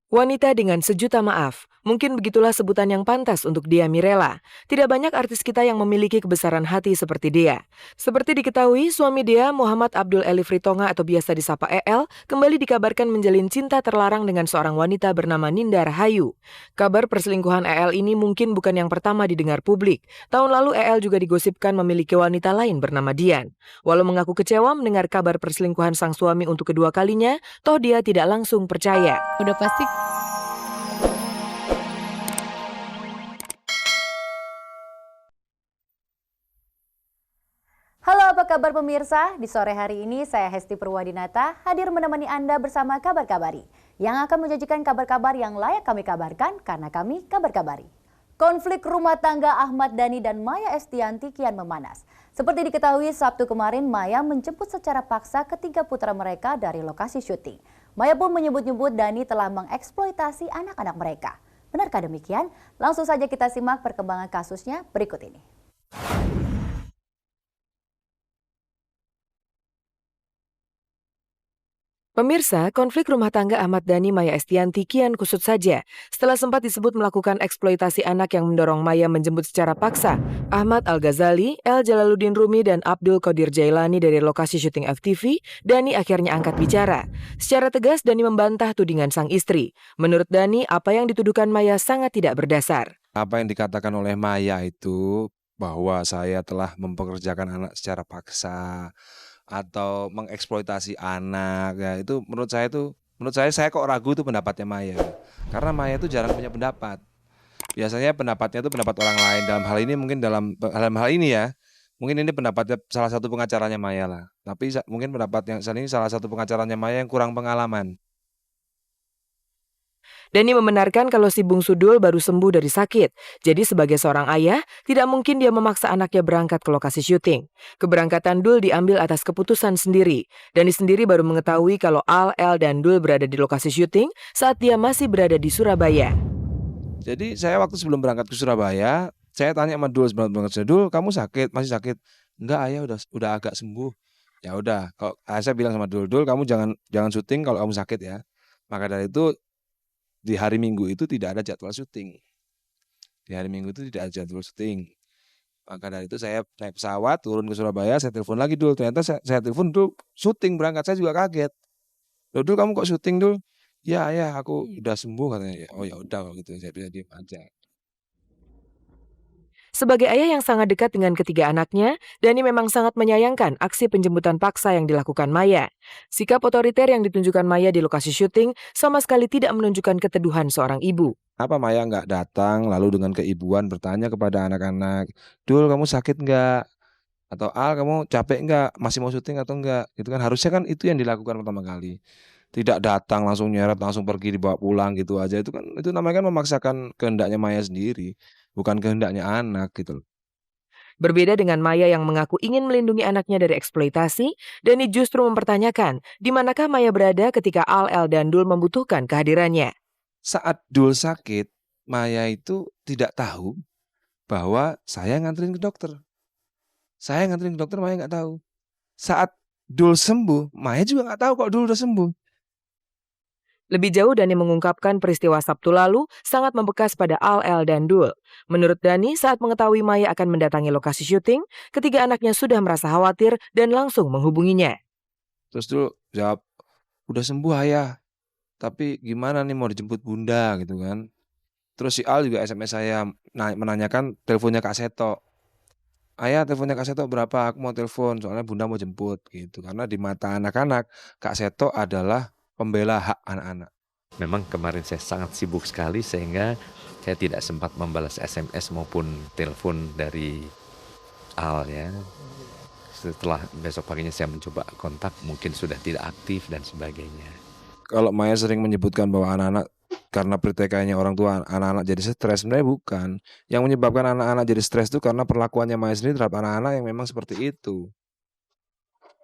Wanita dengan sejuta maaf, mungkin begitulah sebutan yang pantas untuk Dia Mirella. Tidak banyak artis kita yang memiliki kebesaran hati seperti dia. Seperti diketahui, suami dia, Muhammad Abdul Elif Ritonga atau biasa disapa EL, kembali dikabarkan menjalin cinta terlarang dengan seorang wanita bernama Ninda Rahayu. Kabar perselingkuhan EL ini mungkin bukan yang pertama didengar publik. Tahun lalu EL juga digosipkan memiliki wanita lain bernama Dian. Walau mengaku kecewa mendengar kabar perselingkuhan sang suami untuk kedua kalinya, toh dia tidak langsung percaya. Udah pasti. Halo, apa kabar pemirsa? Di sore hari ini saya Hesti Purwadinata hadir menemani Anda bersama Kabar Kabari yang akan menjanjikan kabar-kabar yang layak kami kabarkan karena kami Kabar Kabari. Konflik rumah tangga Ahmad Dhani dan Maya Estianty kian memanas. Seperti diketahui Sabtu kemarin, Maya menjemput secara paksa ketiga putra mereka dari lokasi syuting. Maya pun menyebut-nyebut Dhani telah mengeksploitasi anak-anak mereka. Benarkah demikian? Langsung saja kita simak perkembangan kasusnya berikut ini. Pemirsa, konflik rumah tangga Ahmad Dhani Maya Estianty kian kusut saja setelah sempat disebut melakukan eksploitasi anak yang mendorong Maya menjemput secara paksa Ahmad Al-Ghazali, El Jalaluddin Rumi, dan Abdul Qadir Jailani dari lokasi syuting FTV. Dhani akhirnya angkat bicara. Secara tegas, Dhani membantah tudingan sang istri. Menurut Dhani, apa yang dituduhkan Maya sangat tidak berdasar. Apa yang dikatakan oleh Maya itu bahwa saya telah mempekerjakan anak secara paksa atau mengeksploitasi anak, ya itu menurut saya kok ragu itu pendapatnya Maya. Karena Maya itu jarang punya pendapat. Biasanya pendapatnya itu pendapat orang lain. Dalam hal ini mungkin dalam hal ini ya, mungkin ini pendapatnya salah satu pengacaranya Maya lah. Tapi mungkin pendapat yang saat ini salah satu pengacaranya Maya yang kurang pengalaman. Dhani membenarkan kalau si bungsu Dul baru sembuh dari sakit. Jadi sebagai seorang ayah, tidak mungkin dia memaksa anaknya berangkat ke lokasi syuting. Keberangkatan Dul diambil atas keputusan sendiri. Dhani sendiri baru mengetahui kalau Al, El, dan Dul berada di lokasi syuting saat dia masih berada di Surabaya. Jadi saya waktu sebelum berangkat ke Surabaya, saya tanya sama Dul sebelum berangkat, Dul, kamu sakit? Masih sakit? Enggak, ayah udah agak sembuh. Ya udah, kalau saya bilang sama Dul, kamu jangan syuting kalau kamu sakit ya. Maka dari itu di hari Minggu itu tidak ada jadwal syuting. Maka dari itu saya naik pesawat, turun ke Surabaya, saya telepon lagi Dul. Ternyata saya telepon Dul, syuting berangkat. Saya juga kaget. Loh Dul, kamu kok syuting Dul? Ya aku udah sembuh katanya. Oh ya udah kalau gitu, saya bisa diem aja. Sebagai ayah yang sangat dekat dengan ketiga anaknya, Dhani memang sangat menyayangkan aksi penjemputan paksa yang dilakukan Maya. Sikap otoriter yang ditunjukkan Maya di lokasi syuting sama sekali tidak menunjukkan keteduhan seorang ibu. Apa Maya nggak datang lalu dengan keibuan bertanya kepada anak-anak, Dul kamu sakit nggak? Atau Al kamu capek nggak? Masih mau syuting atau enggak? Gitu kan harusnya kan itu yang dilakukan pertama kali. Tidak datang langsung nyeret langsung pergi dibawa pulang gitu aja, itu namanya kan memaksakan kehendaknya Maya sendiri, bukan kehendaknya anak gitu loh. Berbeda dengan Maya yang mengaku ingin melindungi anaknya dari eksploitasi, Dhani justru mempertanyakan di manakah Maya berada ketika Al, El, dan Dul membutuhkan kehadirannya. Saat Dul sakit, Maya itu tidak tahu bahwa saya nganterin ke dokter. Maya nggak tahu. Saat Dul sembuh, Maya juga nggak tahu kok Dul udah sembuh. Lebih jauh, Dhani mengungkapkan peristiwa Sabtu lalu sangat membekas pada Al, El, dan Dul. Menurut Dhani, saat mengetahui Maya akan mendatangi lokasi syuting, ketiga anaknya sudah merasa khawatir dan langsung menghubunginya. Terus Dul jawab, udah sembuh ayah, tapi gimana nih mau dijemput bunda gitu kan. Terus si Al juga SMS saya menanyakan teleponnya Kak Seto. Ayah teleponnya Kak Seto berapa? Aku mau telepon soalnya bunda mau jemput gitu. Karena di mata anak-anak Kak Seto adalah pembela hak anak-anak. Memang kemarin saya sangat sibuk sekali sehingga saya tidak sempat membalas SMS maupun telepon dari Al ya. Setelah besok paginya saya mencoba kontak mungkin sudah tidak aktif dan sebagainya. Kalau Maya sering menyebutkan bahwa anak-anak karena pertikaiannya orang tua anak-anak jadi stres, sebenarnya bukan. Yang menyebabkan anak-anak jadi stres itu karena perlakuannya Maya sendiri terhadap anak-anak yang memang seperti itu.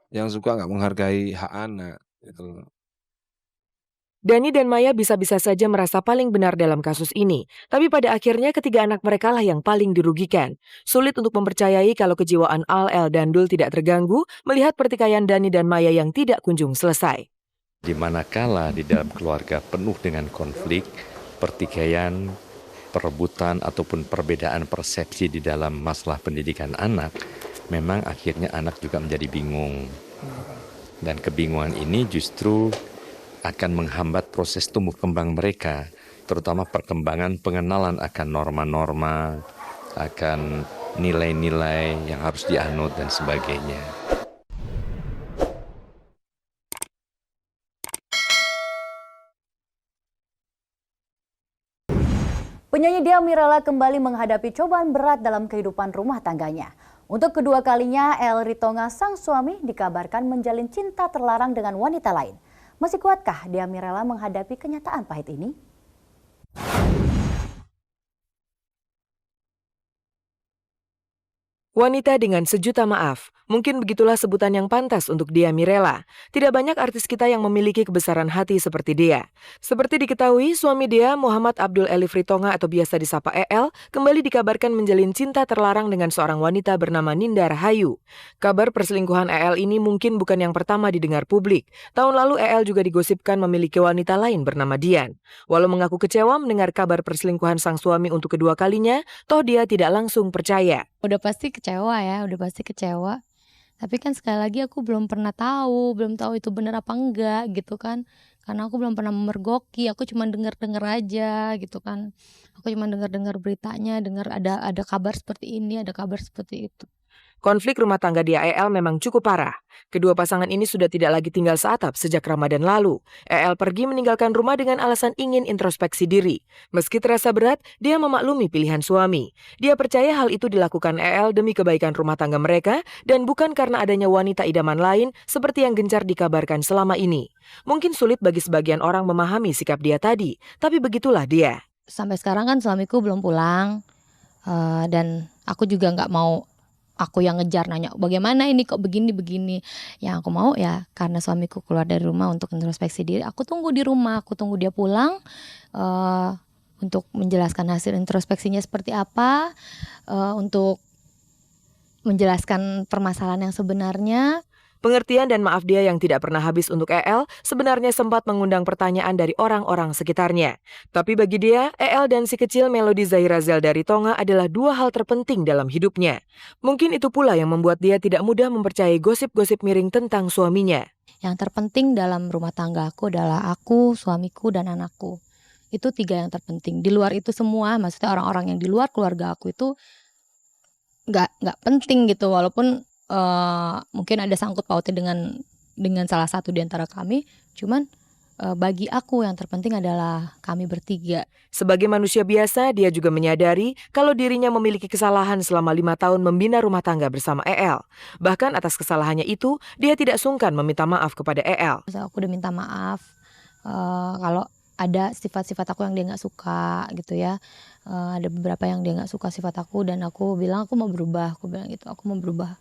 Yang suka nggak menghargai hak anak gitu. Dhani dan Maya bisa-bisa saja merasa paling benar dalam kasus ini. Tapi pada akhirnya ketiga anak mereka lah yang paling dirugikan. Sulit untuk mempercayai kalau kejiwaan Al, El, dan Dul tidak terganggu melihat pertikaian Dhani dan Maya yang tidak kunjung selesai. Di manakala di dalam keluarga penuh dengan konflik, pertikaian, perebutan ataupun perbedaan persepsi di dalam masalah pendidikan anak, memang akhirnya anak juga menjadi bingung. Dan kebingungan ini justru akan menghambat proses tumbuh kembang mereka, terutama perkembangan pengenalan akan norma-norma, akan nilai-nilai yang harus dianut dan sebagainya. Penyanyi Dia Mirela kembali menghadapi cobaan berat dalam kehidupan rumah tangganya. Untuk kedua kalinya, El Ritonga sang suami dikabarkan menjalin cinta terlarang dengan wanita lain. Masih kuatkah Dia Mirela menghadapi kenyataan pahit ini? Wanita dengan sejuta maaf, mungkin begitulah sebutan yang pantas untuk Dia Mirela. Tidak banyak artis kita yang memiliki kebesaran hati seperti dia. Seperti diketahui, suami Dia, Muhammad Abdul Elif Ritonga atau biasa disapa EL, kembali dikabarkan menjalin cinta terlarang dengan seorang wanita bernama Ninda Rahayu. Kabar perselingkuhan EL ini mungkin bukan yang pertama didengar publik. Tahun lalu EL juga digosipkan memiliki wanita lain bernama Dian. Walau mengaku kecewa mendengar kabar perselingkuhan sang suami untuk kedua kalinya, toh dia tidak langsung percaya. Udah pasti kecewa ya, udah pasti kecewa. Tapi kan sekali lagi aku belum tahu itu benar apa enggak gitu kan. Karena aku belum pernah memergoki, aku cuma dengar-dengar aja gitu kan. Aku cuma dengar-dengar beritanya, dengar ada kabar seperti ini, ada kabar seperti itu. Konflik rumah tangga Dia EL memang cukup parah. Kedua pasangan ini sudah tidak lagi tinggal seatap sejak Ramadan lalu. EL pergi meninggalkan rumah dengan alasan ingin introspeksi diri. Meski terasa berat, dia memaklumi pilihan suami. Dia percaya hal itu dilakukan EL demi kebaikan rumah tangga mereka dan bukan karena adanya wanita idaman lain seperti yang gencar dikabarkan selama ini. Mungkin sulit bagi sebagian orang memahami sikap dia tadi, tapi begitulah dia. Sampai sekarang kan suamiku belum pulang. Dan aku juga nggak mau aku yang ngejar nanya bagaimana ini kok begini. Yang aku mau ya karena suamiku keluar dari rumah untuk introspeksi diri, aku tunggu di rumah, aku tunggu dia pulang untuk menjelaskan hasil introspeksinya seperti apa, untuk menjelaskan permasalahan yang sebenarnya. Pengertian dan maaf dia yang tidak pernah habis untuk EL sebenarnya sempat mengundang pertanyaan dari orang-orang sekitarnya. Tapi bagi dia, EL dan si kecil Melody Zahira Zelda Ritonga adalah dua hal terpenting dalam hidupnya. Mungkin itu pula yang membuat dia tidak mudah mempercayai gosip-gosip miring tentang suaminya. Yang terpenting dalam rumah tangga aku adalah aku, suamiku, dan anakku. Itu tiga yang terpenting. Di luar itu semua, maksudnya orang-orang yang di luar keluarga aku itu nggak penting gitu, walaupun mungkin ada sangkut pautnya dengan salah satu di antara kami, cuman bagi aku yang terpenting adalah kami bertiga. Sebagai manusia biasa, dia juga menyadari kalau dirinya memiliki kesalahan selama 5 tahun membina rumah tangga bersama EL. Bahkan atas kesalahannya itu, dia tidak sungkan meminta maaf kepada EL. Aku udah minta maaf kalau ada sifat-sifat aku yang dia nggak suka gitu ya. Ada beberapa yang dia nggak suka sifat aku dan aku bilang aku mau berubah. Aku bilang gitu, aku mau berubah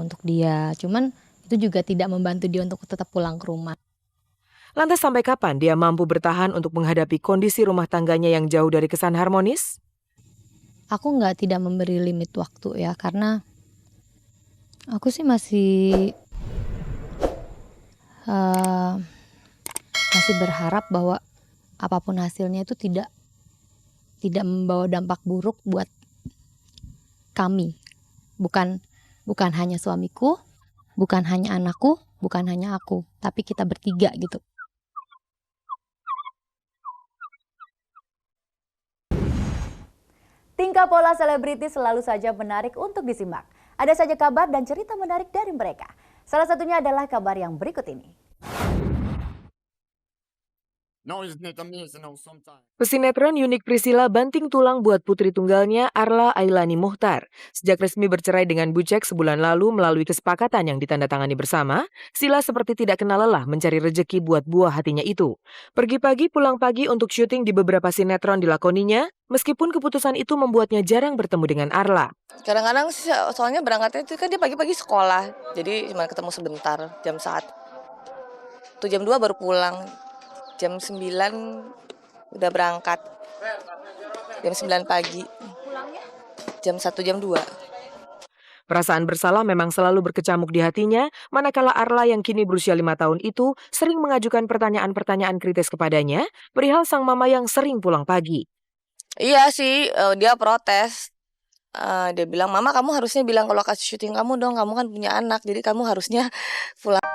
untuk dia. Cuman itu juga tidak membantu dia untuk tetap pulang ke rumah. Lantas sampai kapan dia mampu bertahan untuk menghadapi kondisi rumah tangganya yang jauh dari kesan harmonis? Aku tidak memberi limit waktu ya, karena aku sih masih berharap bahwa apapun hasilnya itu tidak membawa dampak buruk buat kami. Bukan hanya suamiku, bukan hanya anakku, bukan hanya aku, tapi kita bertiga gitu. Tingkah pola selebriti selalu saja menarik untuk disimak. Ada saja kabar dan cerita menarik dari mereka. Salah satunya adalah kabar yang berikut ini. Pesinetron Yunik Priscilla banting tulang buat putri tunggalnya Arla Ailani Muhtar. Sejak resmi bercerai dengan Bucek sebulan lalu melalui kesepakatan yang ditandatangani bersama, Sila seperti tidak kenal lelah mencari rejeki buat buah hatinya itu. Pergi pagi pulang pagi untuk syuting di beberapa sinetron dilakoninya, meskipun keputusan itu membuatnya jarang bertemu dengan Arla. Kadang-kadang soalnya berangkatnya itu kan dia pagi-pagi sekolah, jadi cuma ketemu sebentar, jam 1. Tuh jam 2 baru pulang. Jam 9 udah berangkat. Jam 9 pagi. Pulangnya? Jam 1, jam 2. Perasaan bersalah memang selalu berkecamuk di hatinya, manakala Arla yang kini berusia 5 tahun itu sering mengajukan pertanyaan-pertanyaan kritis kepadanya perihal sang mama yang sering pulang pagi. Iya sih, dia protes. Dia bilang, "Mama kamu harusnya bilang ke lokasi syuting kamu dong, kamu kan punya anak, jadi kamu harusnya pulang."